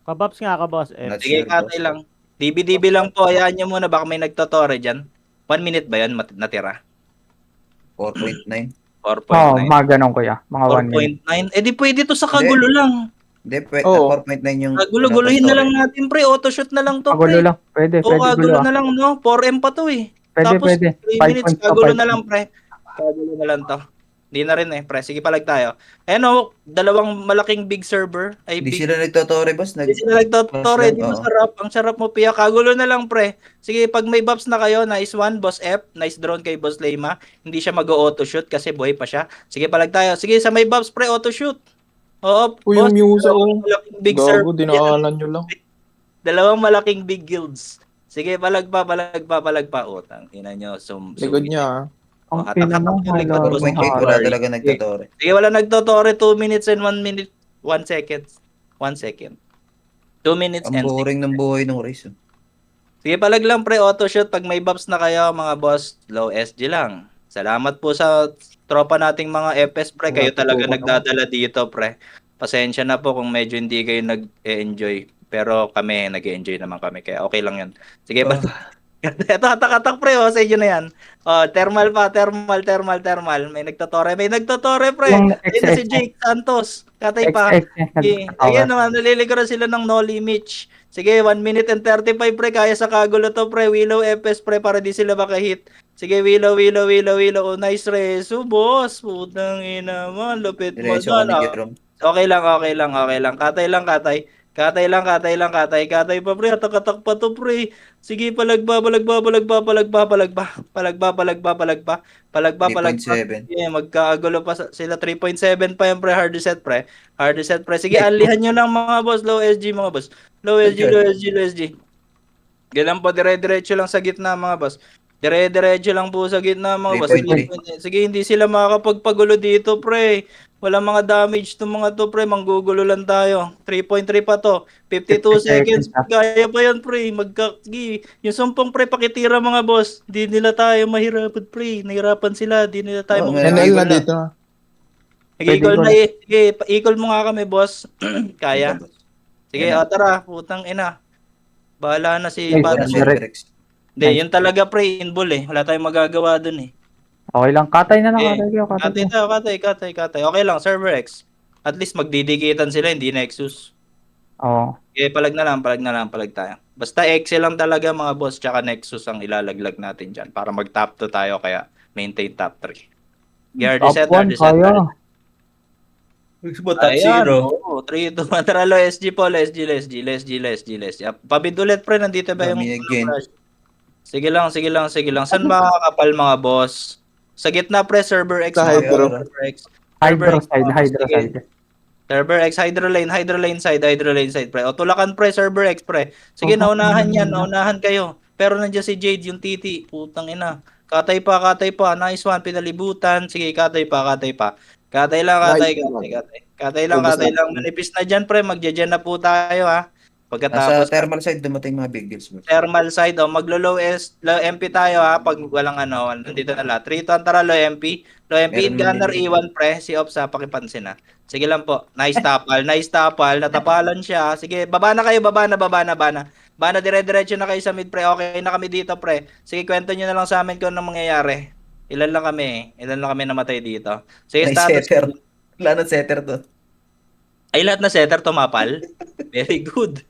Kabaps nga ka, boss. Not Sige, sure, katay boss. lang. DB lang po. Hayaan nyo muna. Baka may nagtotore dyan. 1 minute ba yun natira? 4.9. 4.9. Mga ganun kuya. Mga 1 minute. 4.9. Eh di pwede to sa kagulo lang. Hindi, Oo. 4.9 yung... Kagulo-guluhin na lang natin, pre. Auto shoot na lang to, Magulo pre. lang. Pwede, O, pwede kagulo gulo. na lang, no? 4M pa to, eh. Pwede, Tapos, pwede. 3 5 minutes, points pa, kagulo 5 na lang, pre. Kagulo na lang to. Hindi na rin, eh, pre. Sige, palag tayo. Ayan, oh, dalawang malaking big server. Ay, Hindi big. sila nagtotore, boss. Hindi sila nagtotore. Di Oo. masarap. Ang sarap mo, Pia. Kagulo na lang, pre. Sige, pag may buffs na kayo, nice one, Boss F. Nice drone kay Boss Lema. Hindi siya mag-auto shoot kasi buhay pa siya. Sige, palag tayo. Sige, sa may buffs, pre, auto shoot. Oo, Uy, yung Musa, dalawang oh. malaking big Gago, server. dinaanan nyo lang. Dalawang malaking big guilds. Sige, palag pa. Utang. Ina nyo, Likod niya, ah. Ang hatak-hatak pina mo. yung likod, Hello. boss. 4.8, wala talaga nagtotore. Sige, wala nagtotore. 2 minutes and 1 minute, 1 second. 1 second. 2 minutes Ang and 6 boring ng buhay ng race. Sige, palag lang pre, auto shoot. Pag may buffs na kayo, mga boss, low SG lang. Salamat po sa tropa nating mga FS pre. Kayo talaga nagdadala dito pre. Pasensya na po kung medyo hindi kayo nag-enjoy. Pero kami, nag-enjoy naman kami. Kaya okay lang yun. Sige, Ito, hatak-hatak pre, sa inyo na yan. Thermal pa, thermal. May nagtotore pre. Yung Ayun na si Jake Santos. Katay pa. Sige, ayan naman, nalilikuran sila ng Noli Mitch. Sige, 1 minute and 35 pre, kaya sa kagulo to pre, Willow FS pre, para di sila makahit. Sige, Willow, oh, nice reso, boss. Putang ina mo, lupit mo Diretso ka doon. ni Jerome. Okay lang. Katay pa pre, hatak-hatak pa to pre. Sige, palagba. 3.7. Yeah, magkaagulo pa sila 3.7 pa yung pre, hard reset pre. Sige, alihan nyo lang mga boss, low SG mga boss. Low SG. Ganun po, dire-diretso lang sa gitna mga boss. Dire-diretso lang po sa gitna mga boss. 3.3. Sige, hindi sila makakapagpagulo dito pre. Wala mga damage to mga to pre, manggugulo lang tayo. 3.3 pa to. 52 seconds. Kaya pa yan pre. Sige, yung sumpong pre, pakitira mga boss. Di nila tayo mahirapan pre. Nahirapan sila. Di nila tayo Oo, NL na na. dito. Nag-equal na eh. Sige, equal mo nga kami boss. Kaya. Sige, Ayan na. tara. Putang ina. Bahala na si Ay, Pat. Wala si Rex. Hindi, yun talaga pre, inball eh. Wala tayong magagawa dun eh. Okay lang. Katay na lang. Katay. Okay lang, server X. At least magdidikitan sila, hindi Nexus. Oo. Okay, palag tayo. Basta Excel lang talaga mga boss, tsaka Nexus ang ilalaglag natin dyan para mag-top 2 tayo, kaya maintain top 3. Top 1 kaya. Ayan, 3, 2, 1, tara, low SG po, SG. Pabid ulit pre, nandito ba yung... Dami again. Sige lang. Saan makakapal mga boss? Sa gitna pre, server X. Sa mga Hydro. boss, server X. Hydro Sige. side. Server X, Hydro lane side pre. O tulakan pre, server X pre. Sige, naunahan kayo. Pero nandiyan si Jade, yung titi. Putang ina. Katay pa. Nice one, pinalibutan. Sige, katay pa. Katay lang, Nice katay, katay, naman. katay. Katay lang, Ubus katay na. lang. Manipis na dyan, pre. Magja-dyan na po tayo, ha. Nasa Pagkatapos, thermal side, dumating mga big deals, boss. thermal side, maglo-low low MP tayo, ha. Pag walang nandito na lahat. 3 to tara, low MP. Low MP, Meron gunner din. E1, pre. Si Ops, ha. Pakipansin, ha. Sige lang po. Nice tapal, nice tapal. Natapalan siya. Sige, baba na kayo, baba na, baba na, baba na. Baba na, dire-diretso na kayo sa mid, pre. Okay na kami dito, pre. Sige, kwento nyo na lang sa amin kung anong mangyayari. Ilan lang kami namatay dito. Sige, May status. setter. Wala na setter to. Ay, lahat na setter tumapal. Very good.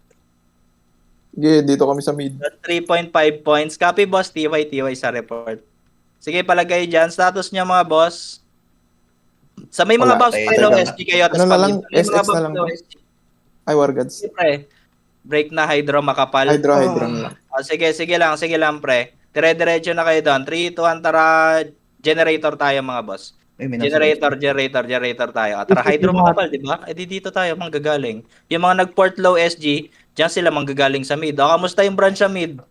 Sige, dito kami sa mid. That's 3.5 points. Copy, boss. TY sa report. Sige, palagay dyan. Status niya, mga boss. Sa may mga Wala. buffs, pre, Tayo low lang. SG kayo. Ano na lang, Sa may mga SX na buffs, lang, low pre. SG. Ay, Wargads. Sige, pre. Break na hydro, makapal. Hydro na lang. Sige lang, pre. Dire-diretso na kayo doon. 3, 2, 1, tara. Generator tayo, mga boss. Ay, may Generator tayo. Tara, hydro makapal, di ba? Eh, di dito tayo manggagaling. Yung mga nag-port low SG, diyan sila manggagaling sa mid. Kamusta yung branch sa mid?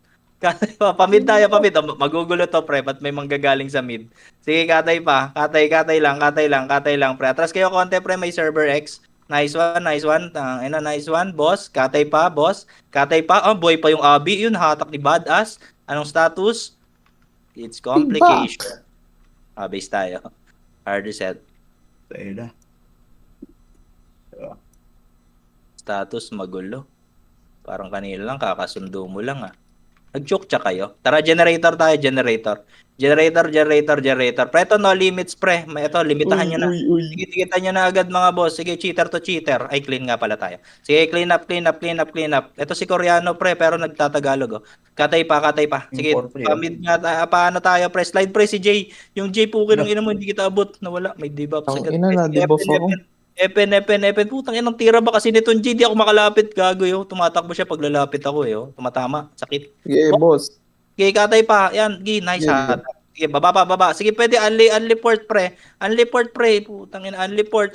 Pamid tayo, pamid. Magugulo to, pre. Ba't may manggagaling sa mid? Sige, katay pa. Katay lang, pre. Atras kayo konti, pre. May server X. Nice one. Nice one, boss. Katay pa, boss. Katay pa. Oh, boy pa yung Abi. Yun, hatak ni Badass. Anong status? It's complication. Base tayo. Hard reset. Tayo na. Status magulo. Parang kanila lang, kakasundo mo lang ah. Nag-choke kayo. Tara, generator tayo, generator. Generator. Pre, ito no limits, pre. Ito, limitahan nyo na. Uy. Tigitan nyo na agad mga boss. Sige, cheater to cheater. Ay, clean nga pala tayo. Sige, clean up. Ito si Koreano, pre, pero nagtatagalog. Oh. Katay pa. Sige, Yung 4 pre, pamid nga, paano tayo, pre? Slide, pre, si Jay. Yung Jay, pukin ng ina mo, hindi kita abot. Nawala, may debuff. Ang ina na, debuff ako. Epen. Putang inang tira ba kasi nitong Jay, di ako makalapit. Gago yun. Tumatakbo siya pag lalapit ako eh. Tumatama. Sakit. Sige, boss. Okay, katay pa. Yan, nice Yeah. hat. Sige, baba. Sige, pwede unli port, pre. Unli port, pre. Putang ina, unli port,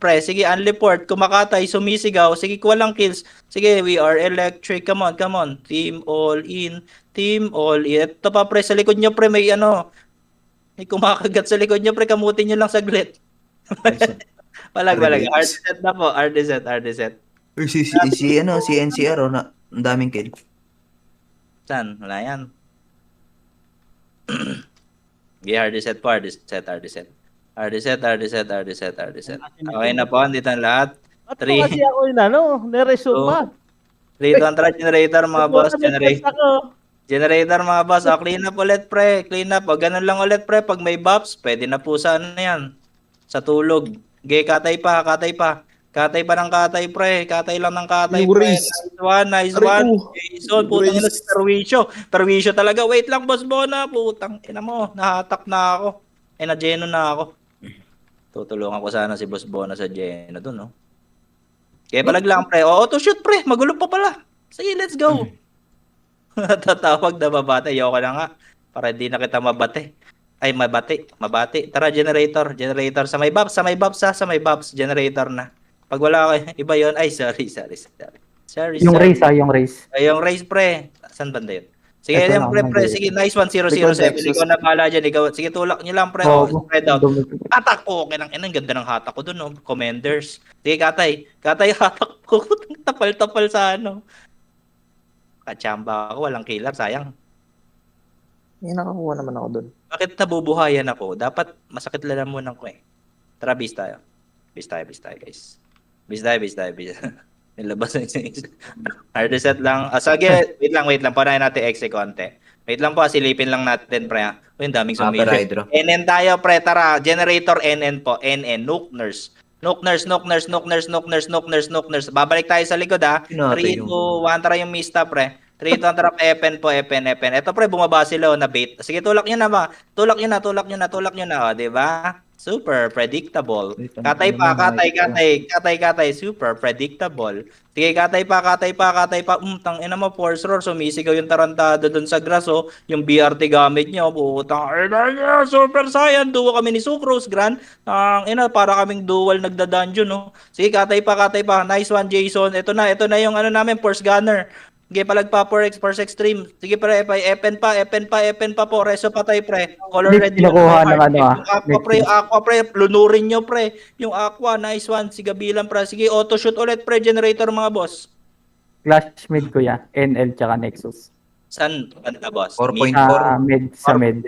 pre. Sige, unli port. Kumakatay, sumisigaw. Sige, walang kills. Sige, we are electric. Come on. Team all in. Ito pa, pre, sa likod nyo, pre, may may kumakagat sa likod nyo, pre. Kamutin nyo lang saglit. Palag. Hard reset. Uy, si NCR, na, ang daming kill. Saan? Wala yan. Hard reset. Okay na po, andito ang lahat. Ba't Three. mo kasi ako yun, niresume pa? Rito ang generator, mga boss. Nag-test ako. Generator, mga boss. Clean up ulit, pre. Clean up. Ganun lang ulit, pre. Pag may buffs, pwede na po sa yan. Sa tulog. Okay, katay pa. Katay pa ng katay, pre. Katay lang ng katay, Yung pre. race. Nice Aray one. ko. Jason, putang ina si Perwisyo talaga. Wait lang, boss Bona. Putang ina mo. Nahatak na ako. Na-geno na ako. Tutulungan ko sana si boss Bona sa geno dun, no? Kaya palag lang, pre. Auto shoot, pre. Magulo pa pala. Sige, let's go. Tatawag na mabate. Ayoko na nga. Para hindi na kita mabate. Ay, mabati. Tara, generator. Sa may buffs. Generator na. Pag wala ka, iba yon. Ay, sorry. Yung race. Ay, yung race, pre. Saan banda yun? Sige, Ito yung na, pre. Sige, nice one. 007. Ikaw na pala dyan. Sige, tulak nyo lang, pre. Spread out. Hatak po. Okay lang. Ang ganda ng hatak ko dun, no? Commanders. Sige, katay, hatak po. Tapal-tapal sa Kachamba ako. Walang killer. Sayang. Nakakuha naman ako dun. Bakit nabubuhayan ako? Dapat masakit lalamunan ko eh. Tara, base tayo. Base tayo, guys. Base tayo. Nilabas na isa. Hard reset lang. Sige, wait lang. Paunahin natin exit konti. Wait lang po, silipin lang natin, pre. Uy, ang daming Upper sumili. hydro. NN tayo, pre. Tara, generator NN po. NN, nuke nurse. Babalik tayo sa likod, ha. 3, 2, 1, tara yung mista, pre. 3, 2, 1, tara, Epen. Ito, pre, bumaba sila, na bait. Sige, tulak nyo na ba? Tulak nyo na, di ba? Super predictable. Katay pa. Super predictable. Sige, katay pa. Tang ina mo, force roar. Sumisigaw yung tarantado dun sa grass, oh. Yung BRT gamit niya, putang ina, Super Saiyan. Duo kami ni Sucrose, Grand. Para kaming dual nagda-dungeon, no. Sige, katay pa. Nice one, Jason. Ito na yung namin, force gunner. Sige, palag pa, for extreme. Sige, pre, FN pa po. Reso patay, pre. Color Hindi red yung kinukuha ng hard. ano, Yung aqua, pre, Nexus. yung aqua, pre. Lunurin nyo, pre. Yung aqua, nice one. Sige, bilang, pre. Sige, auto shoot ulit, pre. Generator, mga boss. Clash mid kuya. NL tsaka Nexus. Saan? Ano, boss? 4.4. Sa mid.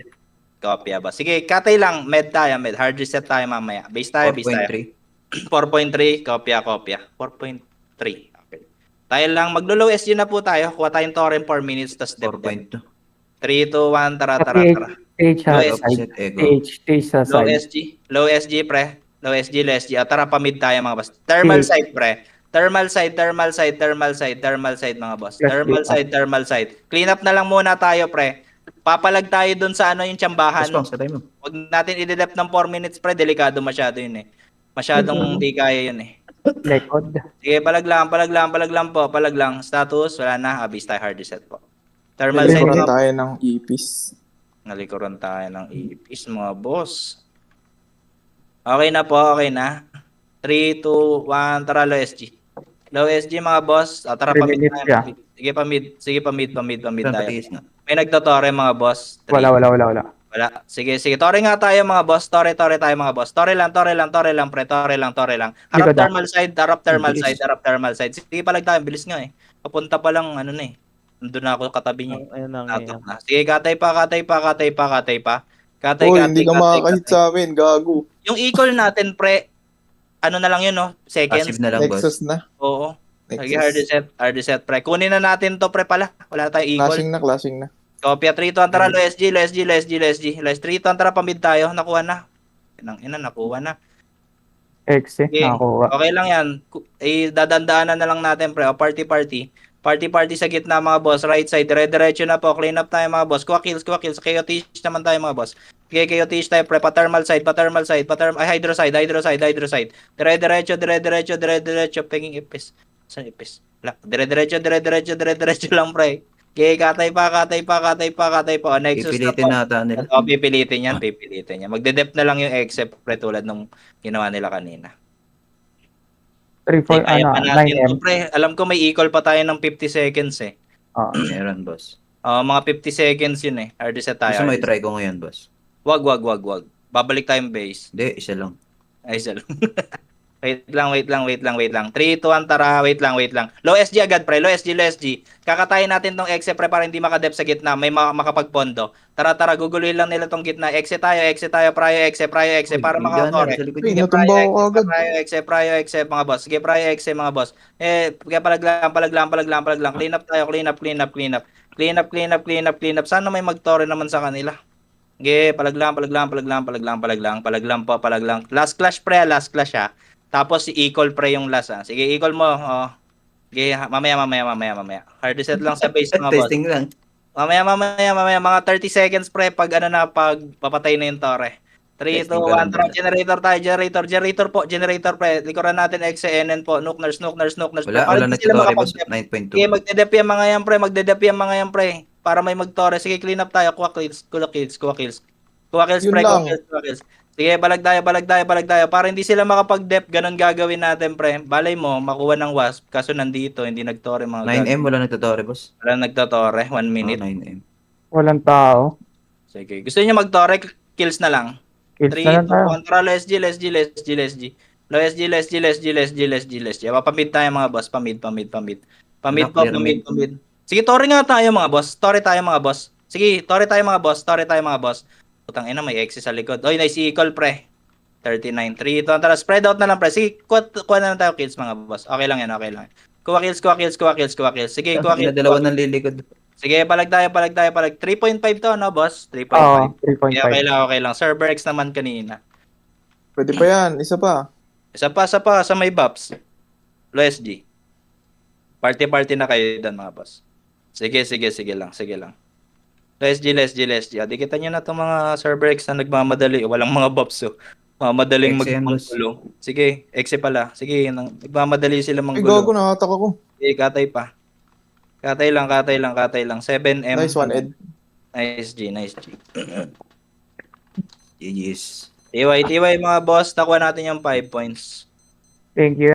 Kopya ba? Sige, katay lang. Med tayo, med. Hard reset tayo mamaya. Base tayo, base tayo. 4.3. 4.3, kopya. 4.3. Okay. Tayo lang, maglo-low SG na po tayo. Kuha tayong torrent 4 minutes, tas dep. 4.2. 3, 2, 1, tara. TH Low sa SG. side. TH sa Low side. SG. Low SG, pre. Low SG. Tara, pa-mid tayo, mga boss. Thermal side, pre. Thermal side, mga boss. Thermal side. Clean up na lang muna tayo, pre. Papalag tayo dun sa ano yung tsambahan. Tapos sa time mo. Huwag natin i-dep ng 4 minutes, pre. Delikado masyado yun eh. Masyadong di kaya yun eh. Lekod. Sige, palag lang po. Palag lang. Status, wala na. Abis tayo, hard reset po. Thermal side, Nalikuran mga tayo ng ipis. Nalikuran tayo ng ipis, mga boss. Okay na po, okay na. 3, 2, 1, tara, low SG. Low SG, mga boss. Tara, 3 pamid minutes tayo. siya. Sige, pamid Saan tayo. patiis nga? May nagtotore, mga boss. Wala. Wala. Sige. Tore nga tayo, mga boss. Tore tayo, mga boss. Tore lang, pre. Tore lang. Harap Likod, thermal side. Sige, palag tayo. Bilis nga eh. Papunta pa lang, ano na eh. Nandun na ako katabi niya. Ayun na Natok ngayon. na. Sige, katay pa. Uy, hindi ka makakahit sa amin, gago. Yung equal natin, pre, ano na lang yun, no? Seconds. Passive na lang, boss. Nexus na. Oo. Sige, Nexus. hard reset, pre. Kunin na natin to, pre, pala. Wala tayong equal. Clashing na. Kopya 3 to, tara, low SG. 3 to, tara, pamid tayo. Nakuha na. Nakuha na. Exe. Okay. Nakakuha. Okay lang yan. Dadandaanan na lang natin, pre. O, party. Party sa gitna, mga boss. Right side. Dire-diretso na po. Clean up tayo, mga boss. Kuha kills. KOTH naman tayo, mga boss. Okay, KOTH tayo, pre. Pa-thermal side. Hydro side. Dire-diretso. Penging ipis. Saan ipis? Wala. Dire-diretso lang, pre. Okay, katay pa. O, Nexus na Pipilitin po. nata nila. O, pipilitin yan. Magde-dep na lang yung except, pre, tulad nung ginawa nila kanina. 3, 4, Kaya pa natin 9M. to, pre. Alam ko may equal pa tayo ng 50 seconds eh. Meron, boss. Mga 50 seconds yun eh. Hard reset tayo. Gusto mo hard reset. i-try ko ngayon, boss? Wag. Babalik tayong base. Hindi, isa lang. Ay, isa lang. wait lang. 3, 2, 1, tara. Wait lang. Low SG agad, pre. Low SG. Kakatayin natin tong exe, pre, para hindi makadep sa gitna. May makapagpondo. Tara. Guguluhin lang nila tong gitna. Exe tayo. Prio exe. Para Uy, makakatore. sa likod Uy, niya. natumba ako agad. Prio exe, mga boss. Sige, prio exe, mga boss. Kaya palag lang. Clean up tayo. Clean up. Sana may magtore naman sa kanila. Sige, palag lang. Last clash, pre. Last clash, ha. Tapos si equal, pre, yung last, ha. Sige, equal mo. Oh. Sige, mamaya. Hard reset lang sa base, mga boss. Testing lang. Mamaya. Mga 30 seconds, pre, pag papatay na yung tore. 3, 2, Testing ko 1, lang, tara. boss. Generator tayo. Generator, pre. Likuran natin XNN po. Nuke nurse. Wala nagtuturi, boss. 9.2. Sige, magdedep yung mga yan, pre. Para may magtore. Sige, clean up tayo. Kuha kills, Yun pre. lang. Kuha kills. Sige, balag tayo. Para hindi sila makapag-dep, ganun gagawin natin, pre. Balay mo, makuha ng wasp. Kaso nandito, hindi nagtore, mga 9M, wala nagtuturi, boss. Wala nagtotore. 1 minute. 9M. Walang tao. Sige. Gusto niyo magtore, kills na lang. Kills 3, na lang 2, tayo. 1, tara, let's G. Pamid tayo, mga boss. Pamid. Clear mid. Sige, tore nga tayo, mga boss. Sige, tore tayo, mga boss. Putang ina, may exit sa likod. Oy, nice equal, pre. 39, 3, 2, tara, spread out na lang, pre. Sige, kuha na lang tayo kills, mga boss. Okay lang yan. Kuha kills. Sige, kuha kills. Dalawa ng lilikod. Sige, palag tayo. 3.5 to, no, boss? 3.5. Oo, 3.5. Okay lang. Server X naman kanina. Pwede pa yan, isa pa. Isa pa, sa may Baps. Low SG. Party na kayo doon, mga boss. Sige lang. Low SG. Di kita nyo na itong mga server X na nagmamadali. Walang mga Baps, oh. Madaling Exe yan, boss. maggulo. Sige, exe pala. Sige, nagmamadali sila Ay, manggulo. gago, nakatak ako. Sige, katay pa. Katay lang. 7M. Nice one, Ed. Nice G. GG's. TY, mga boss. Nakuha natin yung 5 points. Thank you.